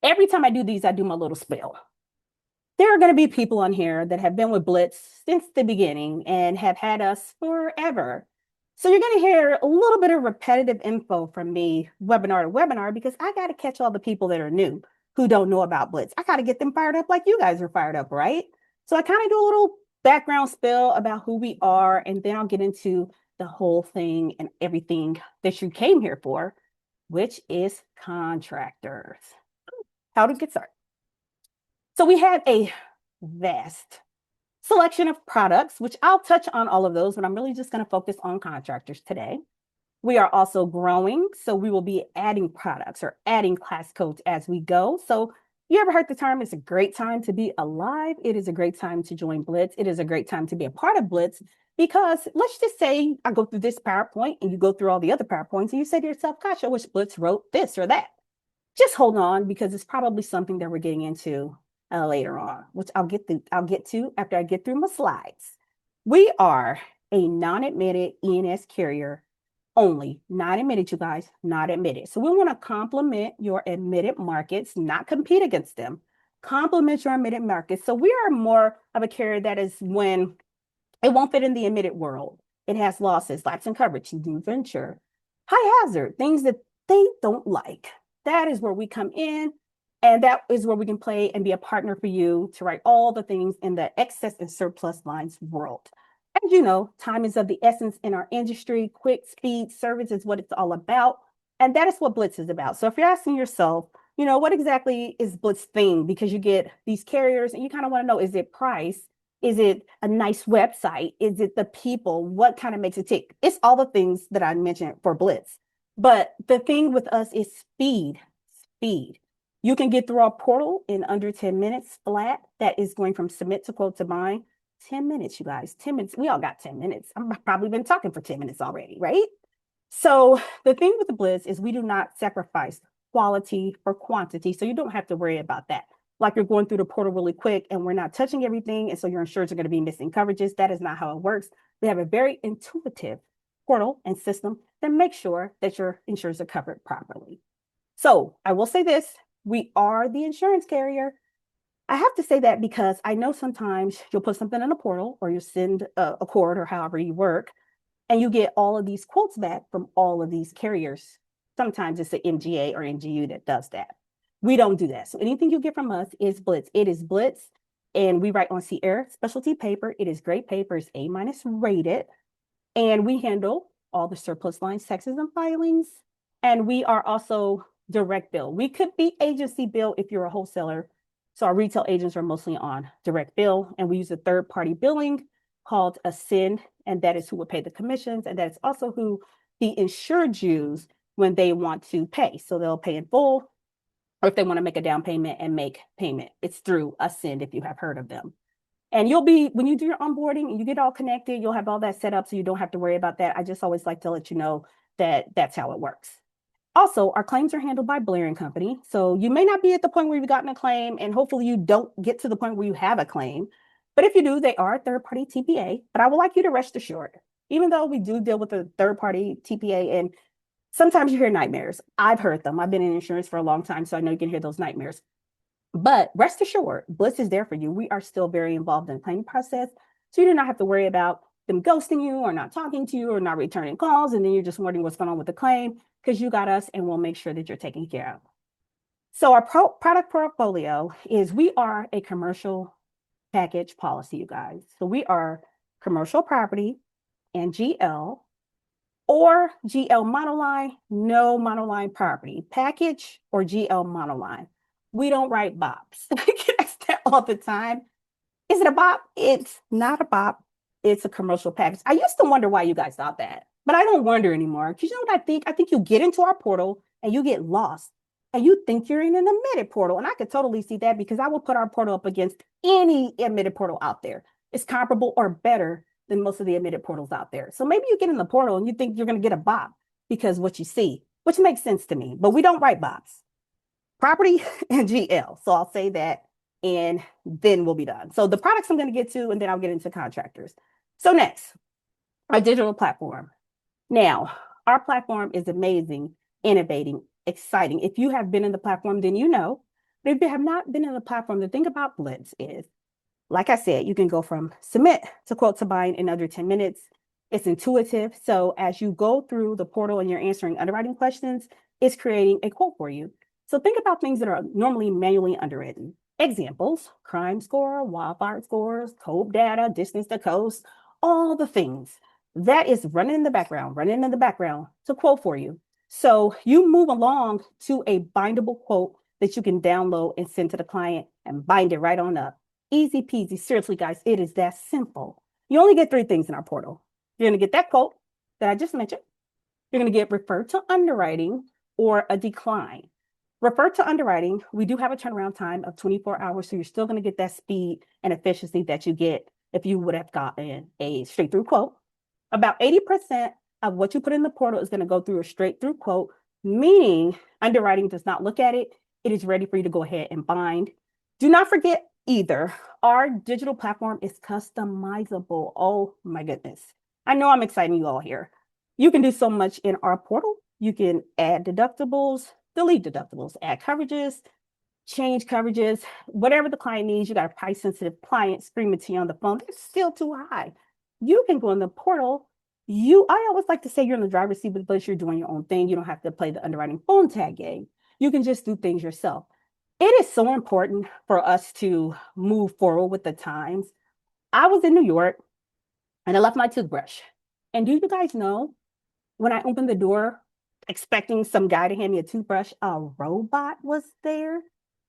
every time I do these, I do my little spill. There are going to be people on here that have been with Blitz since the beginning and have had us forever. So you're going to hear a little bit of repetitive info from me webinar to webinar because I got to catch all the people that are new who don't know about Blitz. I got to get them fired up like you guys are fired up, right? So I kind of do a little background spill about who we are, and then I'll get into the whole thing and everything that you came here for, which is contractors. How to get started. So we have a vast selection of products, which I'll touch on all of those, but I'm really just going to focus on contractors today. We are also growing, so we will be adding products or adding class codes as we go. So you ever heard the term, it's a great time to be alive? It is a great time to join Blitz. It is a great time to be a part of Blitz because let's just say I go through this PowerPoint and you go through all the other PowerPoints and you say to yourself, gosh, I wish Blitz wrote this or that. Just hold on because it's probably something that we're getting into later on, which I'll get to after I get through my slides. We are a non-admitted E&S carrier only, not admitted, you guys, not admitted. So we want to complement your admitted markets, not compete against them. Complement your admitted markets. So we are more of a carrier that is when it won't fit in the admitted world. It has losses, lapse in coverage, new venture, high hazard, things that they don't like. That is where we come in. And that is where we can play and be a partner for you to write all the things in the excess and surplus lines world. As you know, time is of the essence in our industry. Quick speed service is what it's all about. And that is what Blitz is about. So if you're asking yourself, what exactly is Blitz thing? Because you get these carriers and you kind of want to know, is it price? Is it a nice website? Is it the people? What kind of makes it tick? It's all the things that I mentioned for Blitz. But the thing with us is speed, speed. You can get through our portal in under 10 minutes flat. That is going from submit to quote to bind. 10 minutes, you guys, 10 minutes. We all got 10 minutes. I've probably been talking for 10 minutes already, right? So the thing with the Blitz is we do not sacrifice quality for quantity. So you don't have to worry about that. Like you're going through the portal really quick and we're not touching everything. And so your insureds are going to be missing coverages. That is not how it works. We have a very intuitive portal and system that makes sure that your insureds are covered properly. So I will say this. We are the insurance carrier. I have to say that because I know sometimes you'll put something in a portal or you send a quote or however you work, and you get all of these quotes back from all of these carriers. Sometimes it's the MGA or NGU that does that. We don't do that. So anything you get from us is Blitz. It is Blitz, and we write on Sierra specialty paper. It is great paper. It's A- rated, and we handle all the surplus lines, taxes, and filings. And we are also direct bill. We could be agency bill if you're a wholesaler. So our retail agents are mostly on direct bill, and we use a third-party billing called Ascend, and that is who would pay the commissions, and that is also who the insured use when they want to pay. So they'll pay in full, or if they want to make a down payment and make payment, it's through Ascend if you have heard of them. And when you do your onboarding and you get all connected, you'll have all that set up so you don't have to worry about that. I just always like to let you know that that's how it works. Also, our claims are handled by Blair and Company. So you may not be at the point where you've gotten a claim, and hopefully you don't get to the point where you have a claim. But if you do, they are a third-party TPA. But I would like you to rest assured, even though we do deal with a third-party TPA, and sometimes you hear nightmares. I've heard them. I've been in insurance for a long time, so I know you can hear those nightmares. But rest assured, Blitz is there for you. We are still very involved in the claim process, so you do not have to worry about them ghosting you or not talking to you or not returning calls, and then you're just wondering what's going on with the claim, because you got us and we'll make sure that you're taken care of. So our product portfolio is we are a commercial package policy, you guys. So we are commercial property and GL or GL monoline, no monoline property, package or GL monoline. We don't write BOPs. I get asked that all the time. Is it a BOP? It's not a BOP. It's a commercial package. I used to wonder why you guys thought that, but I don't wonder anymore. Because you know what I think? I think you get into our portal and you get lost and you think you're in an admitted portal. And I could totally see that because I will put our portal up against any admitted portal out there. It's comparable or better than most of the admitted portals out there. So maybe you get in the portal and you think you're going to get a BOP because what you see, which makes sense to me, but we don't write BOPs. Property and GL. So I'll say that and then we'll be done. So the products I'm going to get to, and then I'll get into contractors. So next, our digital platform. Now, our platform is amazing, innovating, exciting. If you have been in the platform, then you know But if you have not been in the platform, the thing about Blitz is, like I said, you can go from submit to quote to bind in under 10 minutes. It's intuitive. So as you go through the portal and you're answering underwriting questions, it's creating a quote for you. So think about things that are normally manually underwritten. Examples: crime score, wildfire scores, code data, distance to coast, all the things. That is running in the background to quote for you. So you move along to a bindable quote that you can download and send to the client and bind it right on up. Easy peasy. Seriously, guys, it is that simple. You only get three things in our portal. You're going to get that quote that I just mentioned. You're going to get referred to underwriting or a decline. Referred to underwriting, we do have a turnaround time of 24 hours, so you're still going to get that speed and efficiency that you get if you would have gotten a straight through quote. About 80% of what you put in the portal is going to go through a straight through quote, meaning underwriting does not look at it. It is ready for you to go ahead and bind. Do not forget either, our digital platform is customizable. Oh my goodness. I know I'm exciting you all here. You can do so much in our portal. You can add deductibles, delete deductibles, add coverages, change coverages, whatever the client needs. You got a price sensitive client screaming to you on the phone, it's still too high. You can go in the portal. I always like to say you're in the driver's seat, but you're doing your own thing. You don't have to play the underwriting phone tag game. You can just do things yourself. It is so important for us to move forward with the times. I was in New York and I left my toothbrush. And do you guys know, when I opened the door expecting some guy to hand me a toothbrush, a robot was there.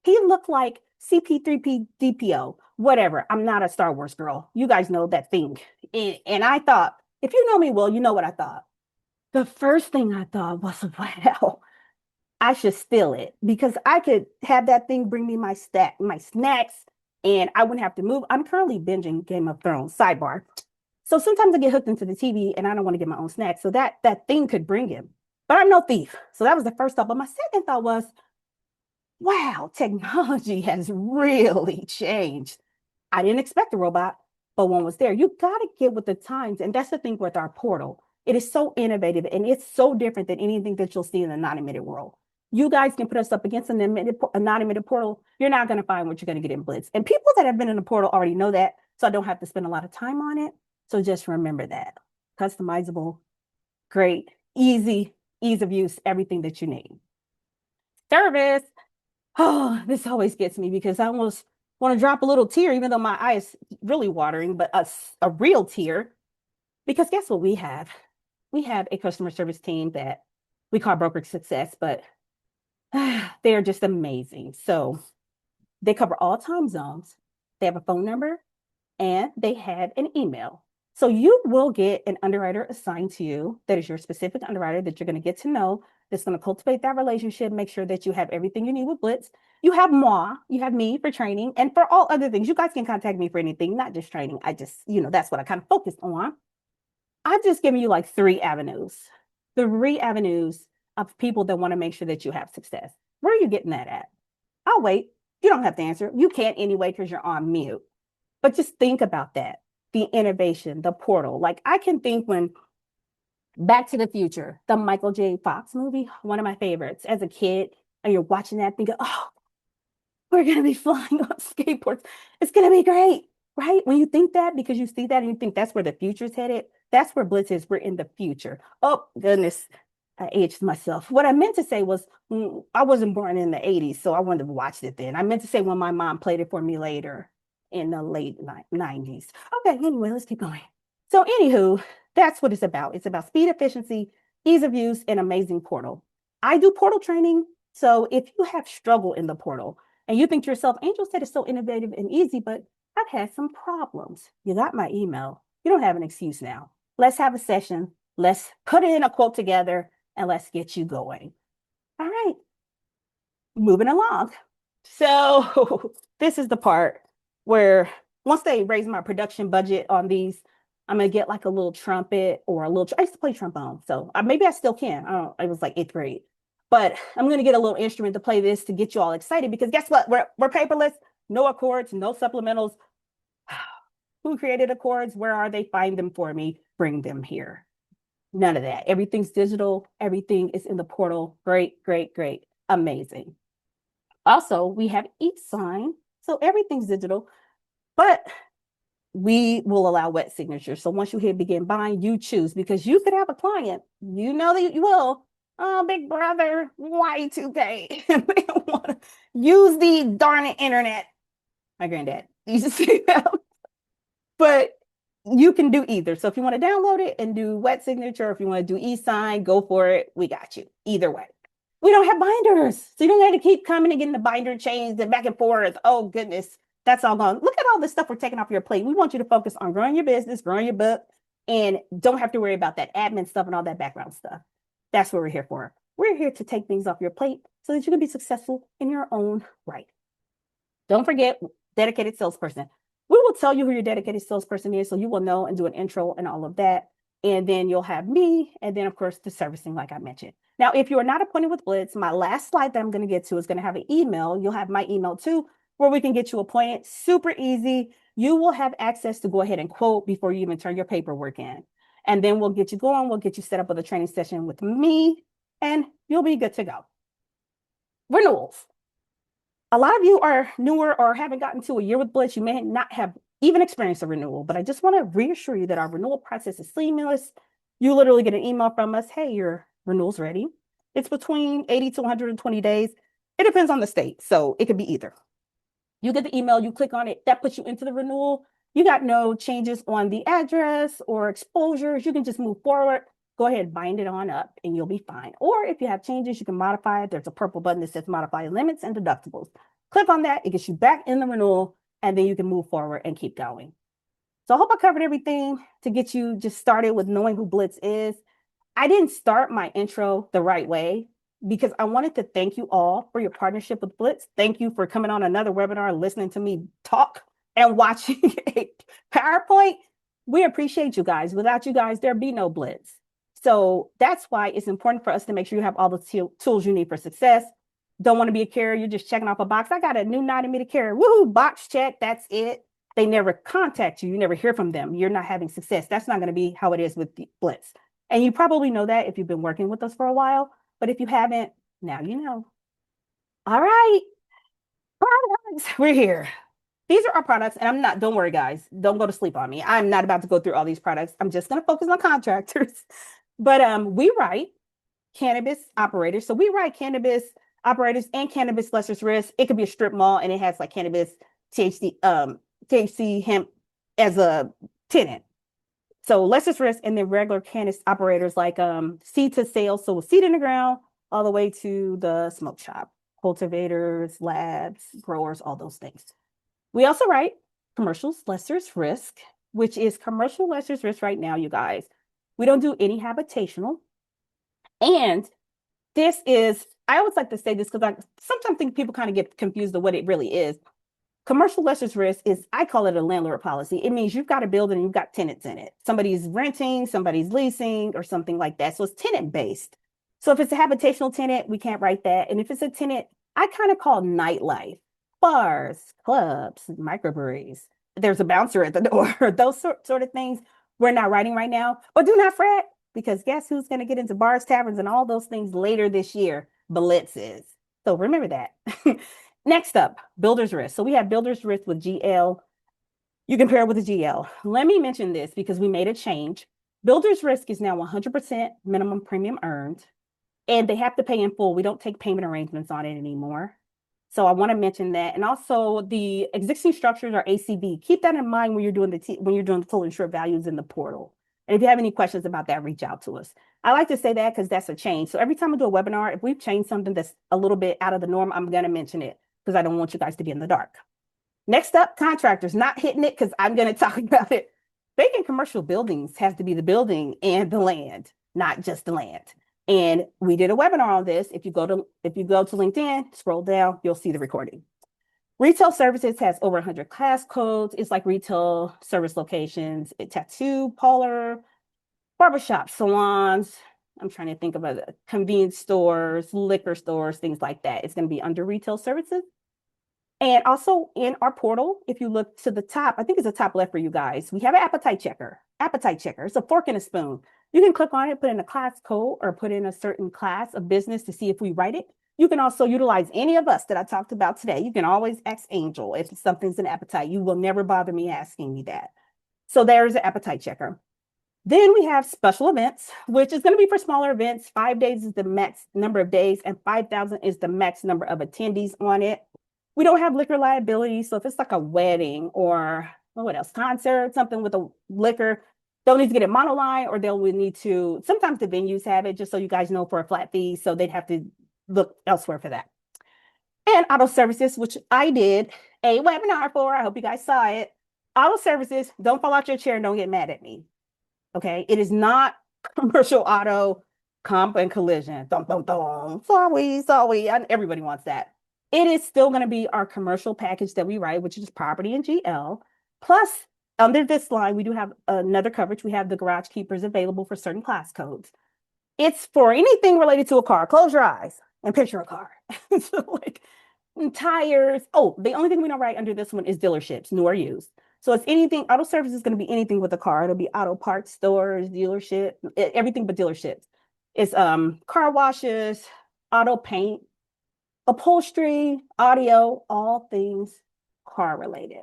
He looked like CP3PDPO, whatever. I'm not a Star Wars girl. You guys know that thing. And I thought, if you know me well, you know what I thought. The first thing I thought was, wow, I should steal it because I could have that thing bring me my snacks, and I wouldn't have to move. I'm currently binging Game of Thrones, sidebar. So sometimes I get hooked into the TV and I don't want to get my own snacks. So that thing could bring him. But I'm no thief. So that was the first thought. But my second thought was, wow, technology has really changed. I didn't expect a robot, but one was there. You got to get with the times. And that's the thing with our portal. It is so innovative and it's so different than anything that you'll see in the non-admitted world. You guys can put us up against a non-admitted portal. You're not going to find what you're going to get in Blitz. And people that have been in the portal already know that. So I don't have to spend a lot of time on it. So just remember that. Customizable, great, easy, ease of use, everything that you need. Service. Oh, this always gets me because I almost want to drop a little tear, even though my eye is really watering, but a real tear. Because guess what we have? We have a customer service team that we call Brokerage Success, but they are just amazing. So they cover all time zones. They have a phone number and they have an email. So you will get an underwriter assigned to you that is your specific underwriter that you're going to get to know, that's going to cultivate that relationship, make sure that you have everything you need with Blitz. You have you have me for training, and for all other things. You guys can contact me for anything, not just training. I just, that's what I kind of focused on. I've just given you like three avenues of people that want to make sure that you have success. Where are you getting that at? I'll wait. You don't have to answer. You can't anyway because you're on mute. But just think about that. The innovation, the portal. Like I can think when Back to the Future, the Michael J. Fox movie, one of my favorites as a kid, and you're watching that thinking, oh, we're going to be flying on skateboards. It's going to be great, right? When you think that, because you see that and you think that's where the future's headed, that's where Blitz is. We're in the future. Oh, goodness. I aged myself. What I meant to say was, I wasn't born in the 80s, so I wouldn't have watched it then. I meant to say when my mom played it for me later in the late 90s. Okay, anyway, let's keep going. So, anywho, that's what it's about. It's about speed, efficiency, ease of use, and amazing portal. I do portal training. So, if you have struggle in the portal and you think to yourself, Angel said it's so innovative and easy, but I've had some problems. You got my email. You don't have an excuse now. Let's have a session. Let's put in a quote together and let's get you going. All right, moving along. So this is the part where once they raise my production budget on these, I'm gonna get like a little trumpet or a little. I used to play trombone, so maybe I still can. I don't. It was like 8th grade, but I'm gonna get a little instrument to play this to get you all excited because guess what? We're paperless, no accords, no supplementals. Who created accords? Where are they? Find them for me. Bring them here. None of that. Everything's digital. Everything is in the portal. Great, great, great. Amazing. Also, we have e-sign. So everything's digital, but we will allow wet signatures. So once you hit begin buying, you choose because you could have a client, you know that you will. Oh, big brother, Y2K. They want to use the darn internet. My granddad used to say that. But you can do either. So if you want to download it and do wet signature, if you want to do e-sign, go for it. We got you. Either way. We don't have binders. So you don't have to keep coming and getting the binder changed and back and forth. Oh goodness. That's all gone. Look at all this stuff we're taking off your plate. We want you to focus on growing your business, growing your book, and don't have to worry about that admin stuff and all that background stuff. That's what we're here for. We're here to take things off your plate so that you can be successful in your own right. Don't forget, dedicated salesperson. We will tell you who your dedicated salesperson is so you will know and do an intro and all of that. And then you'll have me, and then, of course, the servicing, like I mentioned. Now, if you are not appointed with Blitz, my last slide that I'm going to get to is going to have an email. You'll have my email too, where we can get you appointed. Super easy. You will have access to go ahead and quote before you even turn your paperwork in. And then we'll get you going. We'll get you set up with a training session with me, and you'll be good to go. Renewals. A lot of you are newer or haven't gotten to a year with Blitz. You may not have even experienced a renewal, but I just want to reassure you that our renewal process is seamless. You literally get an email from us. Hey, your renewal's ready. It's between 80 to 120 days. It depends on the state. So it could be either. You get the email, you click on it, that puts you into the renewal. You got no changes on the address or exposures. You can just move forward. Go ahead and bind it on up and you'll be fine. Or if you have changes, you can modify it. There's a purple button that says modify limits and deductibles. Click on that. It gets you back in the renewal and then you can move forward and keep going. So I hope I covered everything to get you just started with knowing who Blitz is. I didn't start my intro the right way because I wanted to thank you all for your partnership with Blitz. Thank you for coming on another webinar, listening to me talk and watching a PowerPoint. We appreciate you guys. Without you guys, there'd be no Blitz. So that's why it's important for us to make sure you have all the tools you need for success. Don't want to be a carrier. You're just checking off a box. I got a new 90-meter carrier. Woohoo, box check. That's it. They never contact you. You never hear from them. You're not having success. That's not going to be how it is with the Blitz. And you probably know that if you've been working with us for a while. But if you haven't, now you know. All right. Products. We're here. These are our products. And don't worry, guys. Don't go to sleep on me. I'm not about to go through all these products. I'm just going to focus on contractors. But we write cannabis operators. So we write cannabis operators and cannabis lessers risk. It could be a strip mall and it has like cannabis, THC, hemp as a tenant. So lessers risk and then regular cannabis operators like seed to sale. So seed in the ground all the way to the smoke shop, cultivators, labs, growers, all those things. We also write commercial lessers risk, which is commercial lessers risk right now, you guys. We don't do any habitational. And this is, I always like to say this because I sometimes think people kind of get confused of what it really is. Commercial lessers risk is, I call it a landlord policy. It means you've got a building and you've got tenants in it. Somebody's renting, somebody's leasing, or something like that. So it's tenant based. So if it's a habitational tenant, we can't write that. And if it's a tenant, I kind of call nightlife, bars, clubs, microbreweries. There's a bouncer at the door, those sort of things we're not writing right now. But do not fret, because guess who's going to get into bars, taverns, and all those things later this year? Blitz is. So remember that. Next up, builder's risk. So we have builder's risk with GL. You compare it with the GL. Let me mention this because we made a change. Builder's risk is now 100% minimum premium earned, and they have to pay in full. We don't take payment arrangements on it anymore. So I want to mention that. And also the existing structures are ACV. Keep that in mind when you're doing the total insured values in the portal. And if you have any questions about that, reach out to us. I like to say that because that's a change. So every time I do a webinar, if we've changed something that's a little bit out of the norm, I'm going to mention it because I don't want you guys to be in the dark. Next up, contractors. Not hitting it because I'm going to talk about it. Vacant commercial buildings has to be the building and the land, not just the land. And we did a webinar on this. If you go to LinkedIn, scroll down, you'll see the recording. Retail services has over 100 class codes. It's like retail service locations, tattoo parlor, barbershop, salons. I'm trying to think of convenience stores, liquor stores, things like that. It's going to be under retail services. And also in our portal, if you look to the top, I think it's the top left for you guys, we have an appetite checker. Appetite checker. It's a fork and a spoon. You can click on it, put in a class code or put in a certain class of business to see if we write it. You can also utilize any of us that I talked about today. You can always ask Angel if something's an appetite. You will never bother me asking me that. So there's an appetite checker. Then we have special events, which is going to be for smaller events. 5 days is the max number of days, and 5,000 is the max number of attendees on it. We don't have liquor liability. So if it's like a wedding or what else, concert, something with a liquor, they'll need to get it monoline, or they'll need to, sometimes the venues have it, just so you guys know, for a flat fee. So they'd have to look elsewhere for that. And auto services, which I did a webinar for. I hope you guys saw it. Auto services, don't fall out your chair and don't get mad at me. Okay, it is not commercial auto, comp, and collision. Dum, dum, dum. Sorry. Everybody wants that. It is still going to be our commercial package that we write, which is property and GL. Plus, under this line, we do have another coverage. We have the garage keepers available for certain class codes. It's for anything related to a car. Close your eyes and picture a car. So like tires. Oh, the only thing we don't write under this one is dealerships, new or used. So it's anything, auto service is going to be anything with a car. It'll be auto parts stores, dealership, everything but dealerships. It's car washes, auto paint, upholstery, audio, all things car related.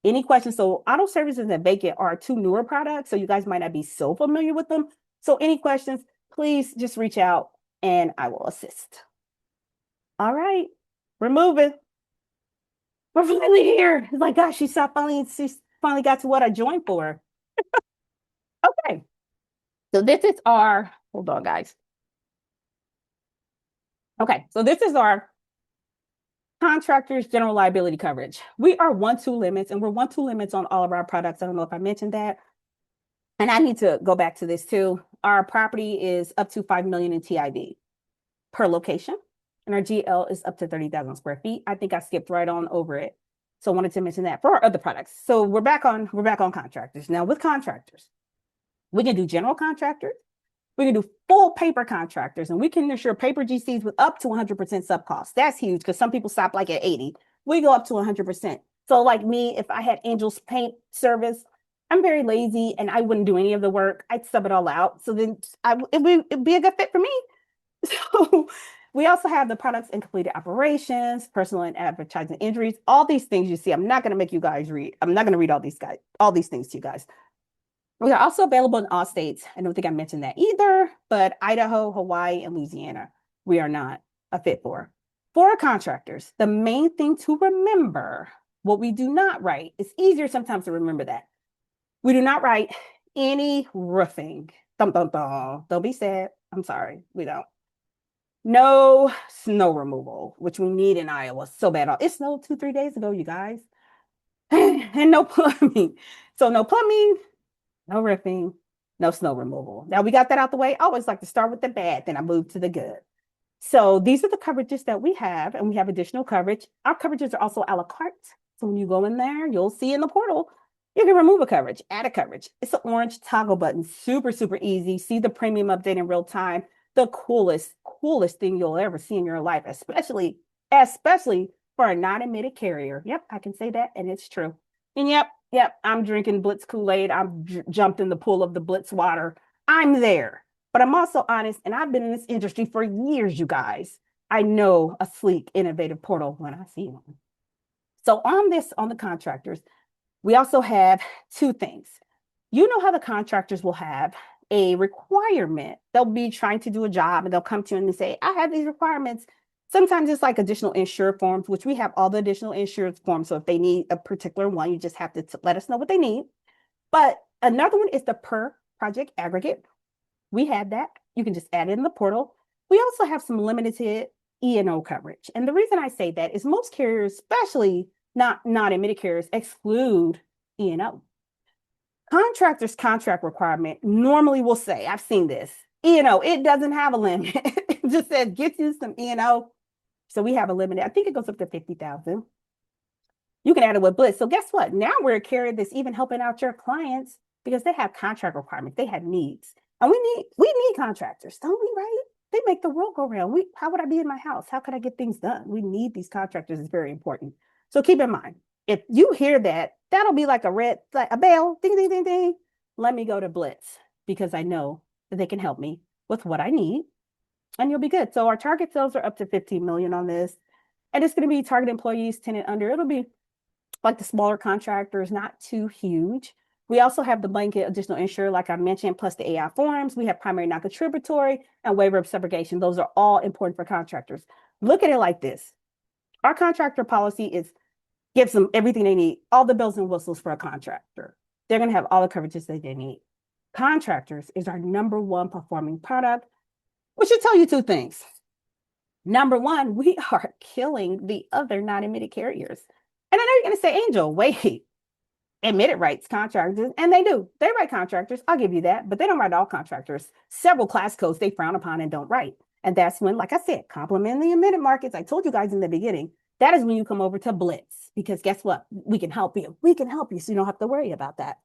Any questions? So auto services and vacant are two newer products, so you guys might not be so familiar with them. So any questions, please just reach out and I will assist. All right, we're moving. We're finally here. It's like, gosh, she finally got to what I joined for. Okay. So this is our, hold on, guys. Okay, so this is our contractors general liability coverage. We are 1-2 limits, and we're 1-2 limits on all of our products. I don't know if I mentioned that. And I need to go back to this too. Our property is up to 5 million in TIV per location. And our GL is up to 30,000 square feet. I think I skipped right on over it. So I wanted to mention that for our other products. So we're back on contractors. Now with contractors, we can do general contractors. We can do full paper contractors, and we can insure paper GCs with up to 100% sub cost. That's huge because some people stop like at 80. We go up to 100%. So like me, if I had Angel's paint service, I'm very lazy and I wouldn't do any of the work. I'd sub it all out. So then it'd be a good fit for me. So we also have the products and completed operations, personal and advertising injuries, all these things you see. I'm not going to make you guys read. I'm not going to read all these things to you guys. We are also available in all states. I don't think I mentioned that either, but Idaho, Hawaii, and Louisiana, we are not a fit for. For our contractors, the main thing to remember, what we do not write, it's easier sometimes to remember that. We do not write any roofing. Dum, dum, dum. Don't be sad. I'm sorry. We don't. No snow removal, which we need in Iowa so bad. It snowed 2-3 days ago, you guys. And no plumbing. So no plumbing, no roofing, no snow removal. Now we got that out the way. I always like to start with the bad, then I move to the good. So these are the coverages that we have, and we have additional coverage. Our coverages are also a la carte. So when you go in there, you'll see in the portal, you can remove a coverage, add a coverage. It's an orange toggle button, super, super easy. See the premium update in real time. The coolest thing you'll ever see in your life, especially for a non-admitted carrier. Yep, I can say that, and it's true. And yep, I'm drinking Blitz Kool-Aid. I'm jumped in the pool of the Blitz water. I'm there. But I'm also honest, and I've been in this industry for years, you guys. I know a sleek, innovative portal when I see one. So on the contractors, we also have two things. You know how the contractors will have a requirement. They'll be trying to do a job and they'll come to you and say, I have these requirements. Sometimes it's like additional insured forms, which we have all the additional insured forms. So if they need a particular one, you just have to let us know what they need. But another one is the per project aggregate. We have that. You can just add it in the portal. We also have some limited E&O coverage. And the reason I say that is most carriers, especially not admitted carriers, exclude E&O. Contractors' contract requirement normally will say, I've seen this, E&O, it doesn't have a limit. It just says, get you some E&O. So we have a limit. I think it goes up to 50,000. You can add it with Blitz. So guess what? Now we're a carrier that's even helping out your clients because they have contract requirements. They have needs. And we need contractors, don't we, right? They make the world go round. How would I be in my house? How could I get things done? We need these contractors. It's very important. So keep in mind, if you hear that, that'll be like a bell, ding, ding, ding, ding. Let me go to Blitz because I know that they can help me with what I need. and you'll be good. So our target sales are up to 15 million on this. And it's going to be target employees 10 and under. It'll be like the smaller contractors, not too huge. We also have the blanket additional insurer, like I mentioned, plus the AI forms. We have primary non-contributory and waiver of subrogation. Those are all important for contractors. Look at it like this. Our contractor policy gives them everything they need, all the bells and whistles for a contractor. They're going to have all the coverages that they need. Contractors is our number one performing product, which should tell you two things. Number one, we are killing the other non-admitted carriers. And I know you're going to say, Angel, wait, admitted writes contractors, and they do. They write contractors. I'll give you that, but they don't write all contractors. Several class codes they frown upon and don't write. And that's when, like I said, complement the admitted markets. I told you guys in the beginning, that is when you come over to Blitz, because guess what? We can help you. We can help you, so you don't have to worry about that.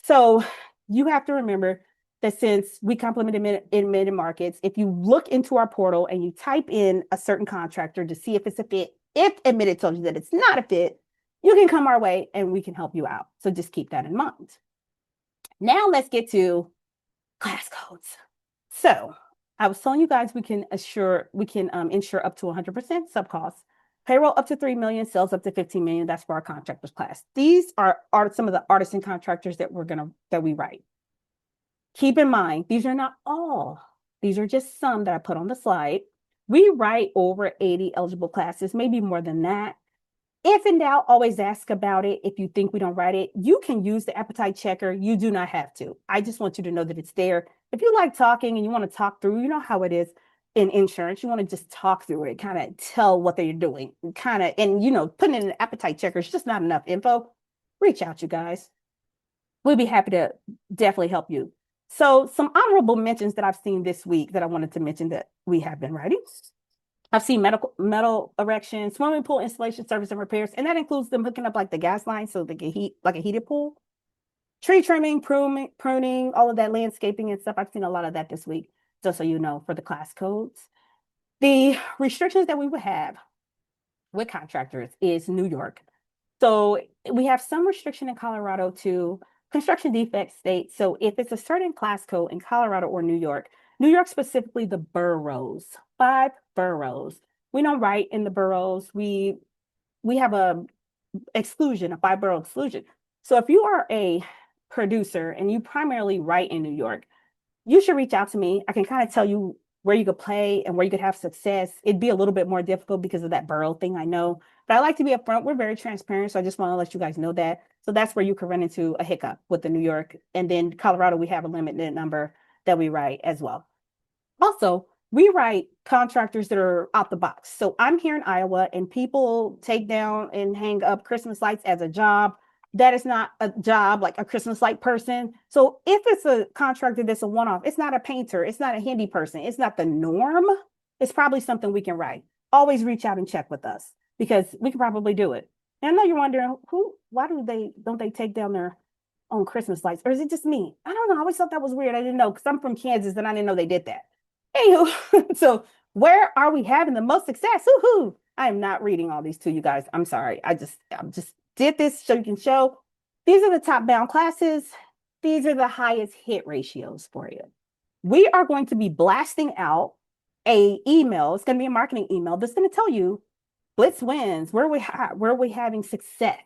So you have to remember that since we complement admitted markets, if you look into our portal and you type in a certain contractor to see if it's a fit, if admitted told you that it's not a fit, you can come our way and we can help you out. So just keep that in mind. Now let's get to class codes. So I was telling you guys we can insure up to 100% sub costs, payroll up to 3 million, sales up to 15 million. That's for our contractors class. These are some of the artisan contractors that we write. Keep in mind, these are not all. These are just some that I put on the slide. We write over 80 eligible classes, maybe more than that. If in doubt, always ask about it. If you think we don't write it, you can use the appetite checker. You do not have to. I just want you to know that it's there. If you like talking and you want to talk through, you know how it is in insurance. You want to just talk through it, kind of tell what they're doing, and putting in an appetite checker is just not enough info. Reach out, you guys. We'll be happy to definitely help you. So some honorable mentions that I've seen this week that I wanted to mention that we have been writing. I've seen metal erection, swimming pool installation, service, and repairs, and that includes them hooking up like the gas line so they can heat like a heated pool. Tree trimming, pruning, all of that landscaping and stuff. I've seen a lot of that this week, just so you know, for the class codes. The restrictions that we would have with contractors is New York. So we have some restriction in Colorado too. Construction defect state. So if it's a certain class code in Colorado or New York specifically, the boroughs, 5 boroughs. We don't write in the boroughs. We have a 5-borough exclusion. So if you are a producer and you primarily write in New York, you should reach out to me. I can kind of tell you where you could play and where you could have success. It'd be a little bit more difficult because of that borough thing, I know. But I like to be upfront. We're very transparent, so I just want to let you guys know that. So that's where you could run into a hiccup with the New York. And then Colorado, we have a limited number that we write as well. Also, we write contractors that are out the box. So I'm here in Iowa and people take down and hang up Christmas lights as a job. That is not a job like a Christmas light person. So if it's a contractor that's a one-off, it's not a painter, it's not a handy person, it's not the norm, it's probably something we can write. Always reach out and check with us because we can probably do it. And I know you're wondering why don't they take down their own Christmas lights? Or is it just me? I don't know. I always thought that was weird. I didn't know because I'm from Kansas and I didn't know they did that. Anywho, so where are we having the most success? Woohoo! I am not reading all these to you guys. I'm sorry. I just did this so you can show. These are the top bound classes. These are the highest hit ratios for you. We are going to be blasting out a email. It's going to be a marketing email that's going to tell you Blitz wins, where are we having success.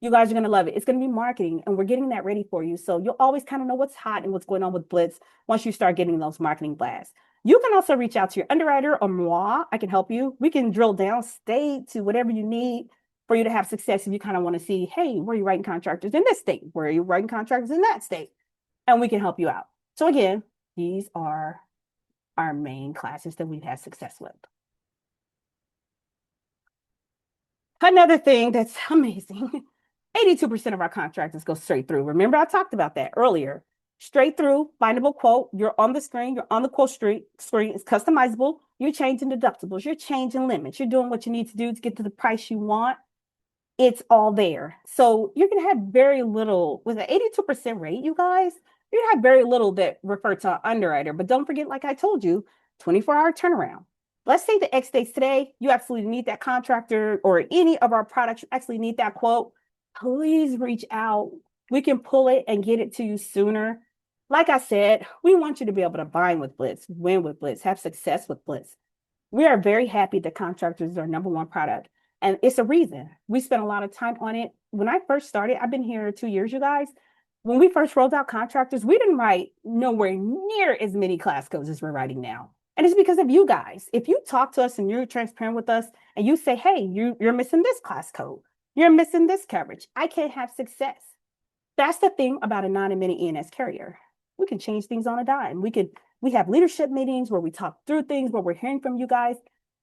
You guys are going to love it. It's going to be marketing, and we're getting that ready for you. So you'll always kind of know what's hot and what's going on with Blitz once you start getting those marketing blasts. You can also reach out to your underwriter or moi. I can help you. We can drill down state to whatever you need for you to have success if you kind of want to see, hey, where are you writing contractors in this state? Where are you writing contractors in that state? And we can help you out. So again, these are our main classes that we've had success with. Another thing that's amazing, 82% of our contractors go straight through. Remember, I talked about that earlier. Straight through, bindable quote. You're on the screen. You're on the quote screen. It's customizable. You're changing deductibles. You're changing limits. You're doing what you need to do to get to the price you want. It's all there. So you're going to have very little with an 82% rate, you guys. You're going to have very little that refer to an underwriter. But don't forget, like I told you, 24-hour turnaround. Let's say the X dates today. You absolutely need that contractor or any of our products. You actually need that quote. Please reach out. We can pull it and get it to you sooner. Like I said, we want you to be able to bind with Blitz, win with Blitz, have success with Blitz. We are very happy that Contractors is our number one product. And it's a reason. We spent a lot of time on it. When I first started, I've been here 2 years, you guys. When we first rolled out Contractors, we didn't write nowhere near as many class codes as we're writing now. And it's because of you guys. If you talk to us and you're transparent with us and you say, hey, you're missing this class code, you're missing this coverage, I can't have success. That's the thing about a non-admitted E&S carrier. We can change things on a dime. We have leadership meetings where we talk through things, where we're hearing from you guys.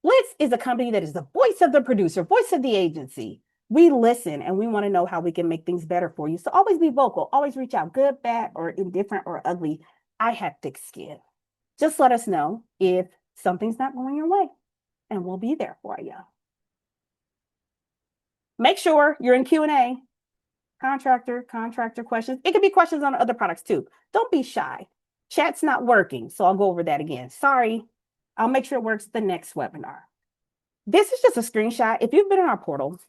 Blitz is a company that is the voice of the producer, voice of the agency. We listen and we want to know how we can make things better for you. So always be vocal, always reach out, good, bad, or indifferent or ugly. I have thick skin. Just let us know if something's not going your way and we'll be there for you. Make sure you're in Q&A. Contractor questions. It could be questions on other products too. Don't be shy. Chat's not working, so I'll go over that again. Sorry. I'll make sure it works the next webinar. This is just a screenshot. If you've been in our portal,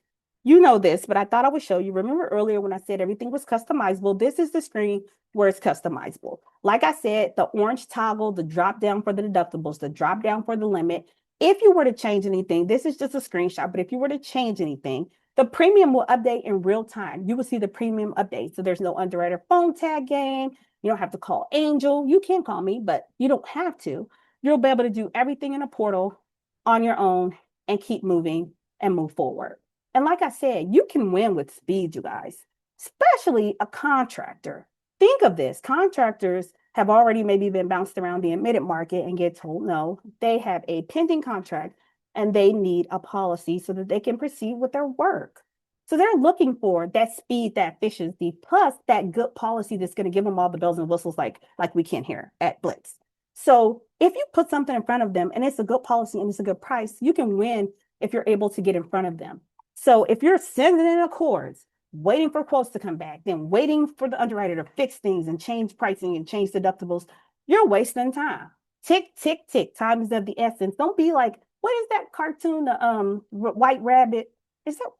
you know this, but I thought I would show you. Remember earlier when I said everything was customizable? This is the screen where it's customizable. Like I said, the orange toggle, the drop down for the deductibles, the drop down for the limit. If you were to change anything, this is just a screenshot, but if you were to change anything, the premium will update in real time. You will see the premium update. So there's no underwriter phone tag game. You don't have to call Angel. You can call me, but you don't have to. You'll be able to do everything in a portal on your own and keep moving and move forward. And like I said, you can win with speed, you guys, especially a contractor. Think of this. Contractors have already maybe been bounced around the admitted market and get told no, they have a pending contract and they need a policy so that they can proceed with their work. So they're looking for that speed, that efficiency, plus that good policy that's going to give them all the bells and whistles like we can here at Blitz. So if you put something in front of them and it's a good policy and it's a good price, you can win if you're able to get in front of them. So if you're sending in accords, waiting for quotes to come back, then waiting for the underwriter to fix things and change pricing and change deductibles, you're wasting time. Tick, tick, tick. Time is of the essence. Don't be like, what is that cartoon, the White Rabbit? Is that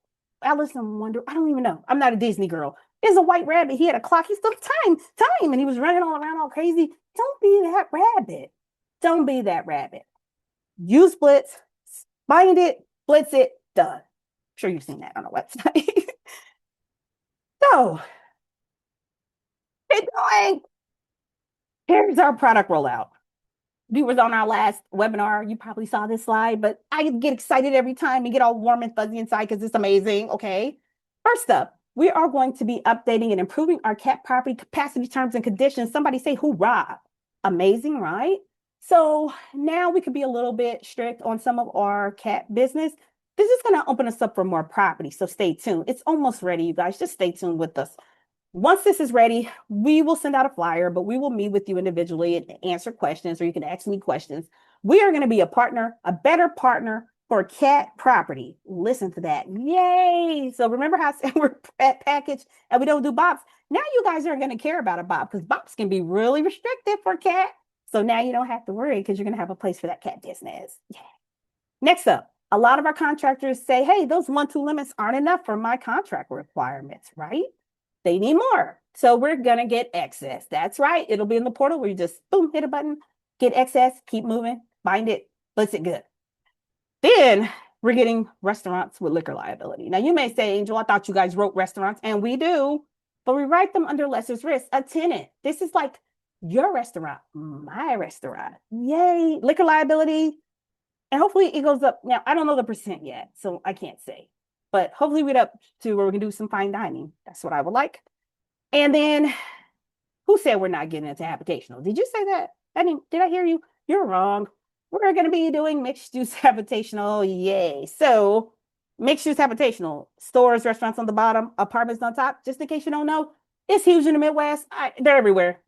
Alice in Wonder? I don't even know. I'm not a Disney girl. There's a white rabbit. He had a clock. He still time, and he was running all around all crazy. Don't be that rabbit. Don't be that rabbit. Use Blitz, bind it, blitz it, done. I'm sure you've seen that on our website. So, keep going. Here's our product rollout. Viewers on our last webinar, you probably saw this slide, but I get excited every time and get all warm and fuzzy inside because it's amazing. Okay. First up, we are going to be updating and improving our cat property capacity terms and conditions. Somebody say hoorah. Amazing, right? So now we could be a little bit strict on some of our cat business. This is going to open us up for more property. So stay tuned. It's almost ready, you guys. Just stay tuned with us. Once this is ready, we will send out a flyer, but we will meet with you individually and answer questions, or you can ask me questions. We are going to be a partner, a better partner for cat property. Listen to that. Yay. So remember how I said we're pet package and we don't do bops? Now you guys aren't going to care about a bop because bops can be really restricted for cat. So now you don't have to worry because you're going to have a place for that cat business. Yeah. Next up, a lot of our contractors say, hey, those 1-2 limits aren't enough for my contract requirements, right? They need more. So we're going to get excess. That's right. It'll be in the portal where you just boom, hit a button, get excess, keep moving, bind it, blitz it good. Then we're getting restaurants with liquor liability. Now you may say, Angel, I thought you guys wrote restaurants, and we do, but we write them under lesser's risk. A tenant. This is like your restaurant, my restaurant. Yay. Liquor liability. And hopefully it goes up. Now, I don't know the percent yet, so I can't say. But hopefully we're up to where we can do some fine dining. That's what I would like. And then, who said we're not getting into habitational? Did you say that? Did I hear you? You're wrong. We're going to be doing mixed use habitational. Yay. So, mixed use habitational. Stores, restaurants on the bottom, apartments on top. Just in case you don't know, it's huge in the Midwest. They're everywhere.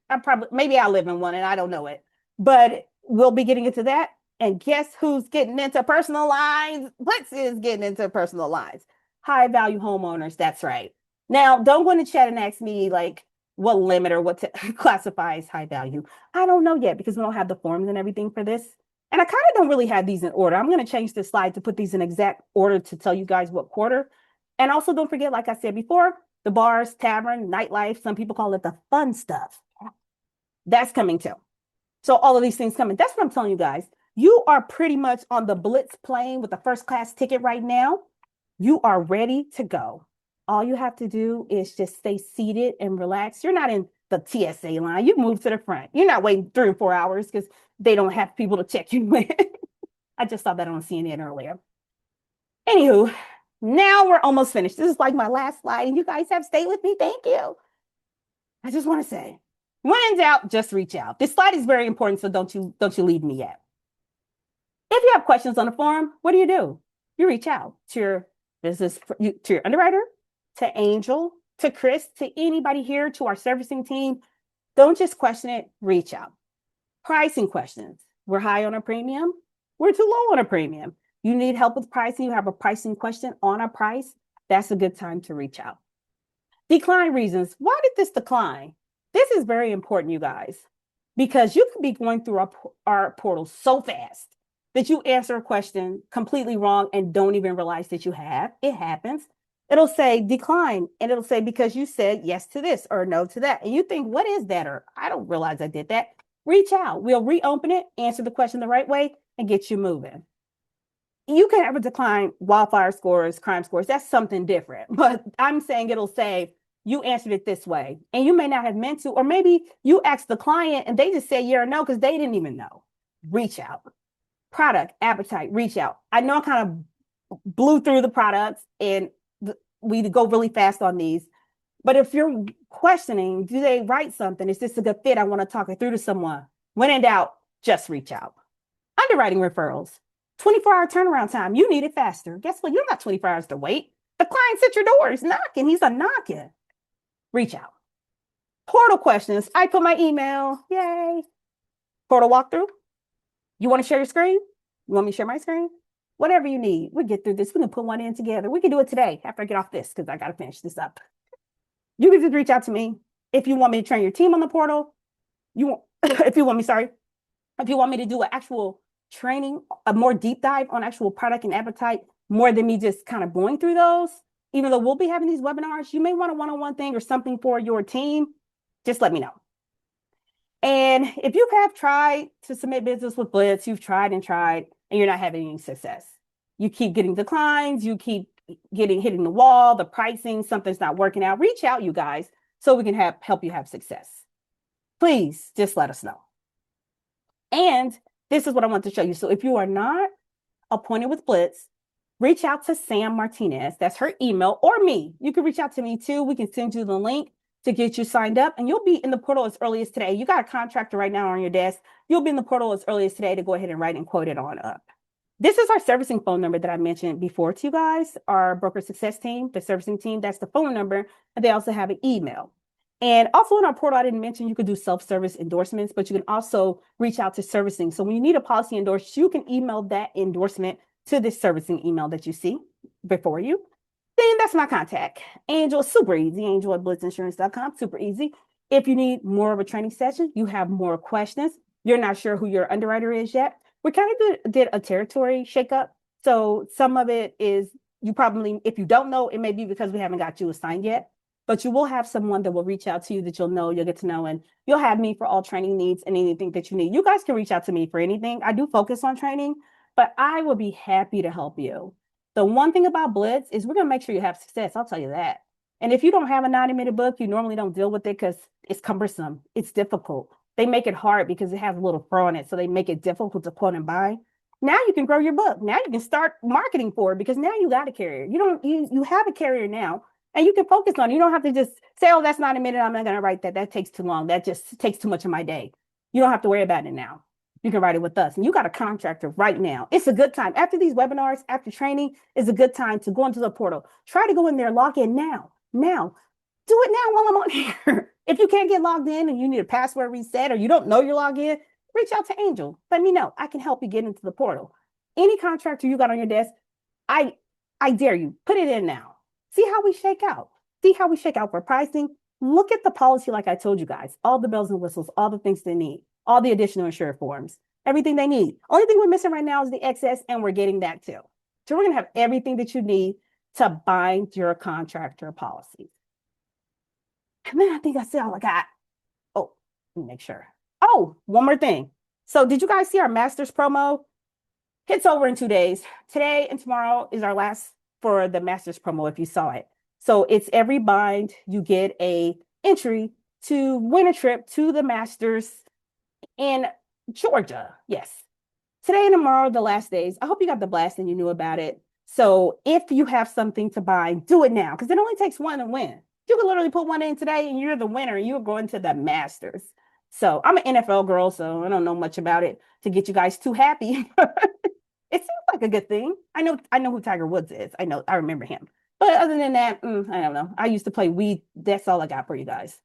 Maybe I live in one and I don't know it. But we'll be getting into that. And guess who's getting into personal lines? Blitz is getting into personal lines. High value homeowners. That's right. Now, don't go in the chat and ask me like what limit or what classifies high value. I don't know yet because we don't have the forms and everything for this. And I kind of don't really have these in order. I'm going to change this slide to put these in exact order to tell you guys what quarter. And also don't forget, like I said before, the bars, tavern, nightlife. Some people call it the fun stuff. That's coming too. So all of these things coming. That's what I'm telling you guys. You are pretty much on the Blitz plane with the first class ticket right now. You are ready to go. All you have to do is just stay seated and relax. You're not in the TSA line. You move to the front. You're not waiting 3 or 4 hours because they don't have people to check you in. I just saw that on CNN earlier. Anywho, now we're almost finished. This is like my last slide, and you guys have stayed with me. Thank you. I just want to say, when in doubt, just reach out. This slide is very important, so don't you leave me yet. If you have questions on the forum, what do? You reach out to your business, to your underwriter, to Angel, to Chris, to anybody here, to our servicing team. Don't just question it, reach out. Pricing questions. We're high on a premium. We're too low on a premium. You need help with pricing. You have a pricing question on a price. That's a good time to reach out. Decline reasons. Why did this decline? This is very important, you guys, because you could be going through our portal so fast that you answer a question completely wrong and don't even realize that you have. It happens. It'll say decline, and it'll say because you said yes to this or no to that. And you think, what is that? Or I don't realize I did that. Reach out. We'll reopen it, answer the question the right way, and get you moving. You can have a decline, wildfire scores, crime scores. That's something different. But I'm saying it'll say you answered it this way, and you may not have meant to, or maybe you asked the client and they just said yeah or no because they didn't even know. Reach out. Product, appetite, reach out. I know I kind of blew through the products and we go really fast on these, but if you're questioning, do they write something? Is this a good fit? I want to talk it through to someone. When in doubt, just reach out. Underwriting referrals, 24-hour turnaround time. You need it faster. Guess what? You don't got 24 hours to wait. The client's at your door. He's knocking. He's a knocking. Reach out. Portal questions. I put my email. Yay. Portal walkthrough. You want to share your screen? You want me to share my screen? Whatever you need. We'll get through this. We can put one in together. We can do it today after I get off this because I got to finish this up. You can just reach out to me. If you want me to train your team on the portal, if you want me to do an actual training, a more deep dive on actual product and appetite, more than me just kind of going through those, even though we'll be having these webinars, you may want a one-on-one thing or something for your team, just let me know. And if you have tried to submit business with Blitz, you've tried and you're not having any success. You keep getting declines, you keep hitting the wall, the pricing, something's not working out. Reach out, you guys, so we can help you have success. Please just let us know. And this is what I want to show you. So if you are not appointed with Blitz, reach out to Sam Martinez. That's her email, or me. You can reach out to me too. We can send you the link to get you signed up, and you'll be in the portal as early as today. You got a contractor right now on your desk. You'll be in the portal as early as today to go ahead and write and quote it on up. This is our servicing phone number that I mentioned before to you guys, our broker success team, the servicing team. That's the phone number. And they also have an email. And also in our portal, I didn't mention you could do self-service endorsements, but you can also reach out to servicing. So when you need a policy endorsed, you can email that endorsement to this servicing email that you see before you. Then that's my contact. Angel, super easy. Angel at blitzinsurance.com, super easy. If you need more of a training session, you have more questions, you're not sure who your underwriter is yet, we kind of did a territory shakeup. So some of it is you probably, if you don't know, it may be because we haven't got you assigned yet, but you will have someone that will reach out to you that you'll get to know, and you'll have me for all training needs and anything that you need. You guys can reach out to me for anything. I do focus on training, but I will be happy to help you. The one thing about Blitz is we're going to make sure you have success. I'll tell you that. And if you don't have a 90-minute book, you normally don't deal with it because it's cumbersome. It's difficult. They make it hard because it has a little fro in it. So they make it difficult to quote and buy. Now you can grow your book. Now you can start marketing for it because now you got a carrier. You have a carrier now and you can focus on it. You don't have to just say, oh, that's 90 minutes. I'm not going to write that. That takes too long. That just takes too much of my day. You don't have to worry about it now. You can write it with us. And you got a contractor right now. It's a good time. After these webinars, after training, is a good time to go into the portal. Try to go in there, log in now. Now. Do it now while I'm on here. If you can't get logged in and you need a password reset or you don't know you're logged in, reach out to Angel. Let me know. I can help you get into the portal. Any contractor you got on your desk, I dare you, put it in now. See how we shake out. See how we shake out for pricing. Look at the policy like I told you guys. All the bells and whistles, all the things they need. All the additional insured forms, everything they need. Only thing we're missing right now is the excess, and we're getting that too. So we're going to have everything that you need to bind your contractor policies. And then I think I said all I got. Oh, let me make sure. Oh, one more thing. So did you guys see our Masters promo? Hits over in 2 days. Today and tomorrow is our last for the Masters promo if you saw it. So it's every bind you get a entry to win a trip to the Masters in Georgia. Yes. Today and tomorrow are the last days. I hope you got the blast and you knew about it. So if you have something to buy, do it now because it only takes one to win. You can literally put one in today and you're the winner and you're going to the Masters. So I'm an NFL girl, so I don't know much about it to get you guys too happy. It seems like a good thing. I know who Tiger Woods is. I remember him. But other than that, I don't know. I used to play weed. That's all I got for you guys.